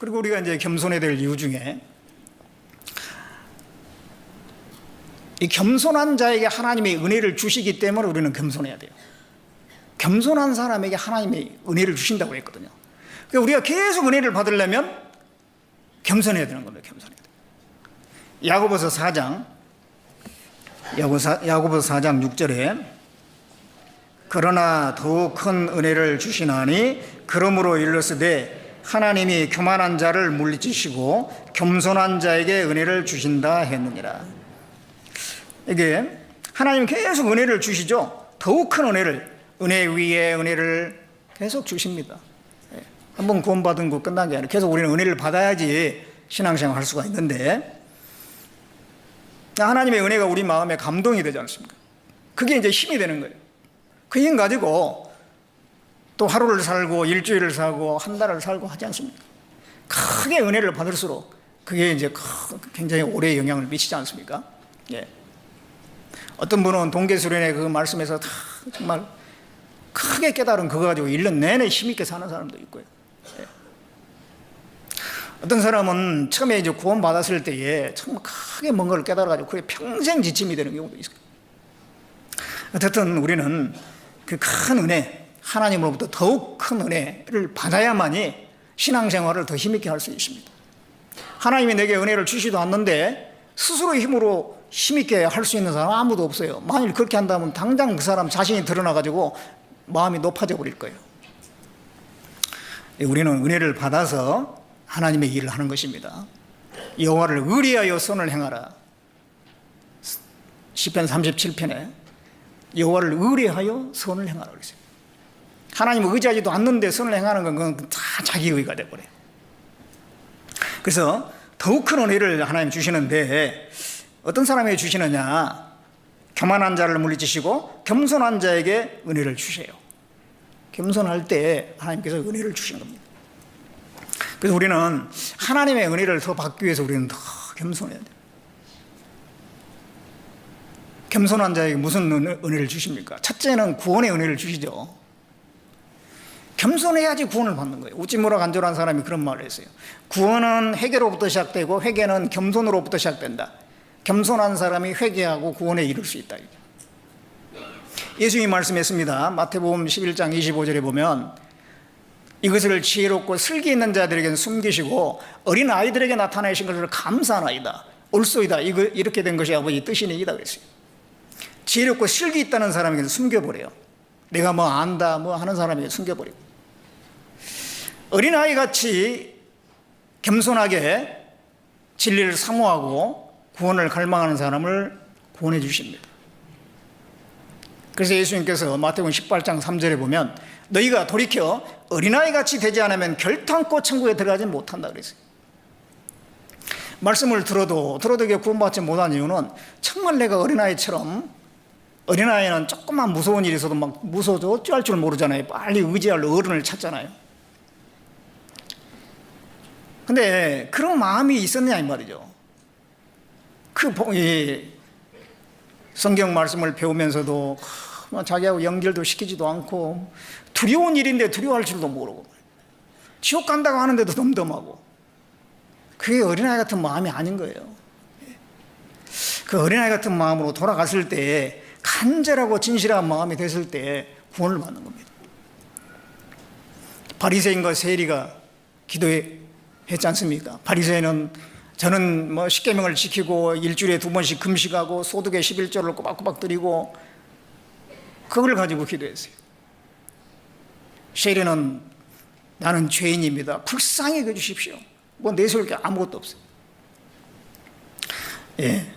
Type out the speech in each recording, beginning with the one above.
그리고 우리가 이제 겸손해야 될 이유 중에 이 겸손한 자에게 하나님의 은혜를 주시기 때문에 우리는 겸손해야 돼요. 겸손한 사람에게 하나님의 은혜를 주신다고 했거든요. 그러니까 우리가 계속 은혜를 받으려면 겸손해야 되는 겁니다. 겸손해야 돼요. 야고보서 4장 6절에 그러나 더욱 큰 은혜를 주시나니 그러므로 일렀으되 하나님이 교만한 자를 물리치시고 겸손한 자에게 은혜를 주신다 했느니라. 이게 하나님 계속 은혜를 주시죠. 더욱 큰 은혜를, 은혜 위에 은혜를 계속 주십니다. 한번 구원받은 거 끝난 게 아니라 계속 우리는 은혜를 받아야지 신앙생활 할 수가 있는데, 하나님의 은혜가 우리 마음에 감동이 되지 않습니까? 그게 이제 힘이 되는 거예요. 그 힘 가지고 또 하루를 살고 일주일을 살고 한 달을 살고 하지 않습니까? 크게 은혜를 받을수록 그게 이제 굉장히 오래 영향을 미치지 않습니까? 예. 어떤 분은 동계수련의 그 말씀에서 다 정말 크게 깨달은 그거 가지고 1년 내내 힘있게 사는 사람도 있고요. 예. 어떤 사람은 처음에 이제 구원받았을 때에 정말 크게 뭔가를 깨달아가지고 그게 평생 지침이 되는 경우도 있어요. 어쨌든 우리는 그 큰 은혜, 하나님으로부터 더욱 큰 은혜를 받아야만이 신앙생활을 더 힘있게 할 수 있습니다. 하나님이 내게 은혜를 주시도 않는데 스스로의 힘으로 힘있게 할 수 있는 사람은 아무도 없어요. 만일 그렇게 한다면 당장 그 사람 자신이 드러나가지고 마음이 높아져 버릴 거예요. 우리는 은혜를 받아서 하나님의 일을 하는 것입니다. 여호와를 의리하여 선을 행하라. 시편 37편에 여호와를 의리하여 선을 행하라 그랬어요. 하나님을 의지하지도 않는데 선을 행하는 건 그건 다 자기 의가 돼버려요. 그래서 더욱 큰 은혜를 하나님 주시는데 어떤 사람에게 주시느냐? 교만한 자를 물리치시고 겸손한 자에게 은혜를 주세요. 겸손할 때 하나님께서 은혜를 주시는 겁니다. 그래서 우리는 하나님의 은혜를 더 받기 위해서 우리는 더 겸손해야 돼요. 겸손한 자에게 무슨 은혜를 주십니까? 첫째는 구원의 은혜를 주시죠. 겸손해야지 구원을 받는 거예요. 우찌무라 간조라는 사람이 그런 말을 했어요. 구원은 회개로부터 시작되고 회개는 겸손으로부터 시작된다. 겸손한 사람이 회개하고 구원에 이를 수 있다. 예수님이 말씀했습니다. 마태복음 11장 25절에 보면 이것을 지혜롭고 슬기 있는 자들에게는 숨기시고 어린 아이들에게 나타내신 것을 감사하나이다. 옳소이다. 이렇게 된 것이 아버지 뜻이니이다 그랬어요. 지혜롭고 슬기 있다는 사람에게는 숨겨버려요. 내가 뭐 안다 뭐 하는 사람에게 숨겨버리고, 어린아이같이 겸손하게 진리를 사모하고 구원을 갈망하는 사람을 구원해 주십니다. 그래서 예수님께서 마태복음 18장 3절에 보면 너희가 돌이켜 어린아이같이 되지 않으면 결탄코 천국에 들어가지 못한다 그랬어요. 말씀을 들어도 이게 구원받지 못한 이유는 정말 내가 어린아이처럼, 어린아이는 조금만 무서운 일이 있어도 막 무서워서 어찌할 줄 모르잖아요. 빨리 의지할 어른을 찾잖아요. 근데 그런 마음이 있었냐 이 말이죠. 성경 말씀을 배우면서도 자기하고 연결도 시키지도 않고 두려운 일인데 두려워할 줄도 모르고 지옥 간다고 하는데도 덤덤하고, 그게 어린아이 같은 마음이 아닌 거예요. 그 어린아이 같은 마음으로 돌아갔을 때, 간절하고 진실한 마음이 됐을 때 구원을 받는 겁니다. 바리새인과 세리가 기도했지 않습니까? 바리새인은 저는 뭐 십계명을 지키고 일주일에 2번씩 금식하고 소득의 11조를 꼬박꼬박 드리고 그걸 가지고 기도했어요. 세리는 나는 죄인입니다. 불쌍히 여겨 주십시오. 뭐 내세울 게 아무것도 없어요. 예.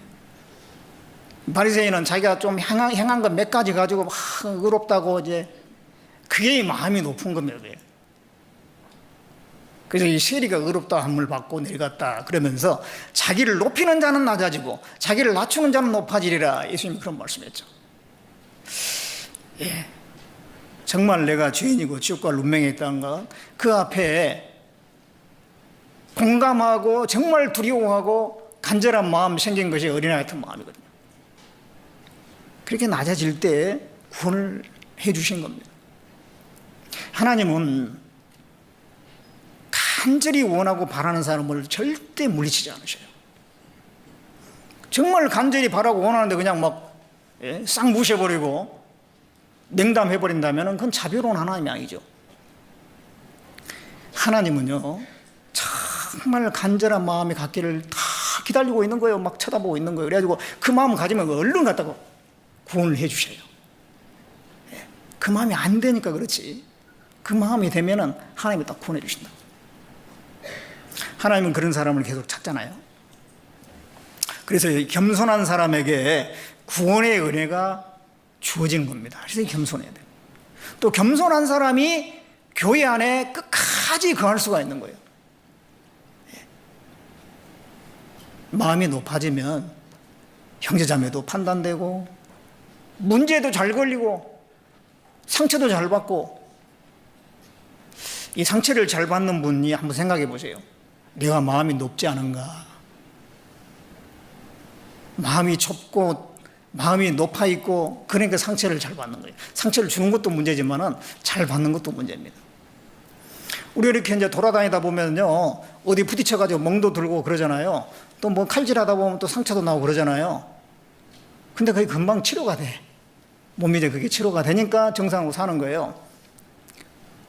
바리새인은 자기가 좀 행한 것 몇 가지 가지고 막 의롭다고 이제 그게 마음이 높은 겁니다. 그래서 이 세리가 의롭다 함을 받고 내려갔다 그러면서 자기를 높이는 자는 낮아지고 자기를 낮추는 자는 높아지리라, 예수님이 그런 말씀했죠. 예. 정말 내가 죄인이고 지옥과 운명에 있다는가, 그 앞에 공감하고 정말 두려워하고 간절한 마음 생긴 것이 어린아이 같은 마음이거든요. 그렇게 낮아질 때 구원을 해 주신 겁니다. 하나님은 간절히 원하고 바라는 사람을 절대 물리치지 않으셔요. 정말 간절히 바라고 원하는데 그냥 막 싹 무시해버리고 냉담해버린다면 그건 자비로운 하나님이 아니죠. 하나님은요, 정말 간절한 마음이 갖기를 다 기다리고 있는 거예요. 막 쳐다보고 있는 거예요. 그래가지고 그 마음 가지면 얼른 갖다가 구원을 해 주셔요. 그 마음이 안 되니까 그렇지. 그 마음이 되면은 하나님이 딱 구원해 주신다. 하나님은 그런 사람을 계속 찾잖아요. 그래서 겸손한 사람에게 구원의 은혜가 주어지는 겁니다. 그래서 겸손해야 돼요. 또 겸손한 사람이 교회 안에 끝까지 거할 수가 있는 거예요. 마음이 높아지면 형제자매도 판단되고 문제도 잘 걸리고 상처도 잘 받고, 이 상처를 잘 받는 분이 한번 생각해 보세요. 내가 마음이 높지 않은가? 마음이 좁고 마음이 높아 있고, 그러니까 상처를 잘 받는 거예요. 상처를 주는 것도 문제지만은 잘 받는 것도 문제입니다. 우리 이렇게 이제 돌아다니다 보면요, 어디 부딪혀가지고 멍도 들고 그러잖아요. 또 뭐 칼질하다 보면 또 상처도 나고 그러잖아요. 근데 그게 금방 치료가 돼. 몸이 이제 그게 치료가 되니까 정상으로 사는 거예요.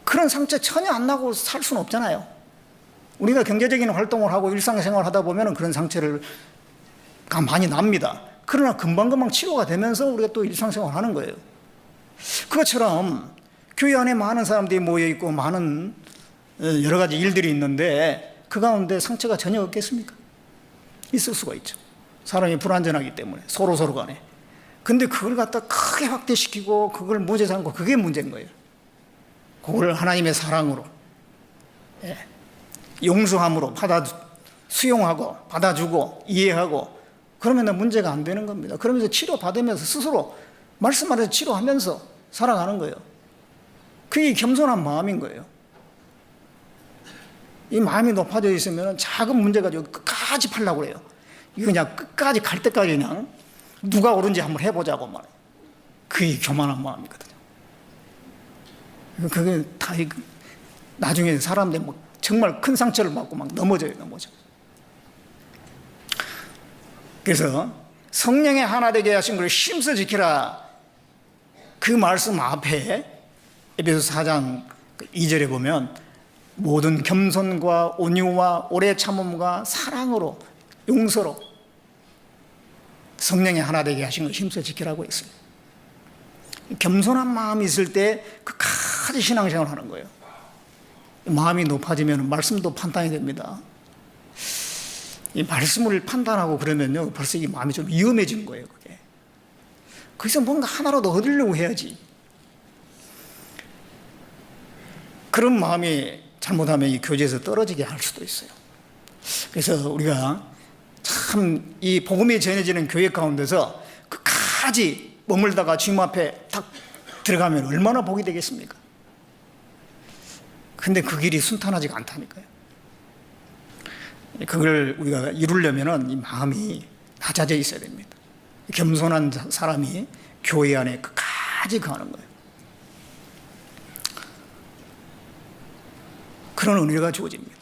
그런 상처 전혀 안 나고 살 수는 없잖아요. 우리가 경제적인 활동을 하고 일상생활을 하다 보면 그런 상처가 많이 납니다. 그러나 금방금방 치료가 되면서 우리가 또 일상생활을 하는 거예요. 그것처럼 교회 안에 많은 사람들이 모여있고 많은 여러 가지 일들이 있는데 그 가운데 상처가 전혀 없겠습니까? 있을 수가 있죠. 사람이 불완전하기 때문에 서로 간에. 근데 그걸 갖다 크게 확대시키고 그걸 문제 삼고 그게 문제인 거예요. 그걸 하나님의 사랑으로, 용서함으로 수용하고 받아주고 이해하고 그러면 문제가 안 되는 겁니다. 그러면서 치료받으면서 스스로 말씀하듯 치료하면서 살아가는 거예요. 그게 겸손한 마음인 거예요. 이 마음이 높아져 있으면 작은 문제 가지고 끝까지 팔려고 그래요. 이거 그냥 끝까지 갈 때까지 그냥 누가 옳은지 한번 해보자고 말해요. 그게 교만한 마음이거든요. 그게 다 나중에 사람들이 막 정말 큰 상처를 받고 막 넘어져. 그래서 성령의 하나 되게 하신 것을 힘써 지키라. 그 말씀 앞에 에베소 4장 2절에 보면 모든 겸손과 온유와 오래 참음과 사랑으로 용서로 성령의 하나 되게 하신 것을 힘써 지키라고 했어요. 겸손한 마음이 있을 때 끝까지 신앙생활을 하는 거예요. 마음이 높아지면 말씀도 판단이 됩니다. 이 말씀을 판단하고 그러면요, 벌써 이 마음이 좀 위험해진 거예요, 그게. 거기서 뭔가 하나라도 얻으려고 해야지. 그런 마음이 잘못하면 이 교제에서 떨어지게 할 수도 있어요. 그래서 우리가 참 이 복음이 전해지는 교회 가운데서 끝까지 머물다가 주님 앞에 딱 들어가면 얼마나 복이 되겠습니까? 근데 그 길이 순탄하지가 않다니까요. 그걸 우리가 이루려면 이 마음이 낮아져 있어야 됩니다. 겸손한 사람이 교회 안에 끝까지 가는 거예요. 그런 은혜가 주어집니다.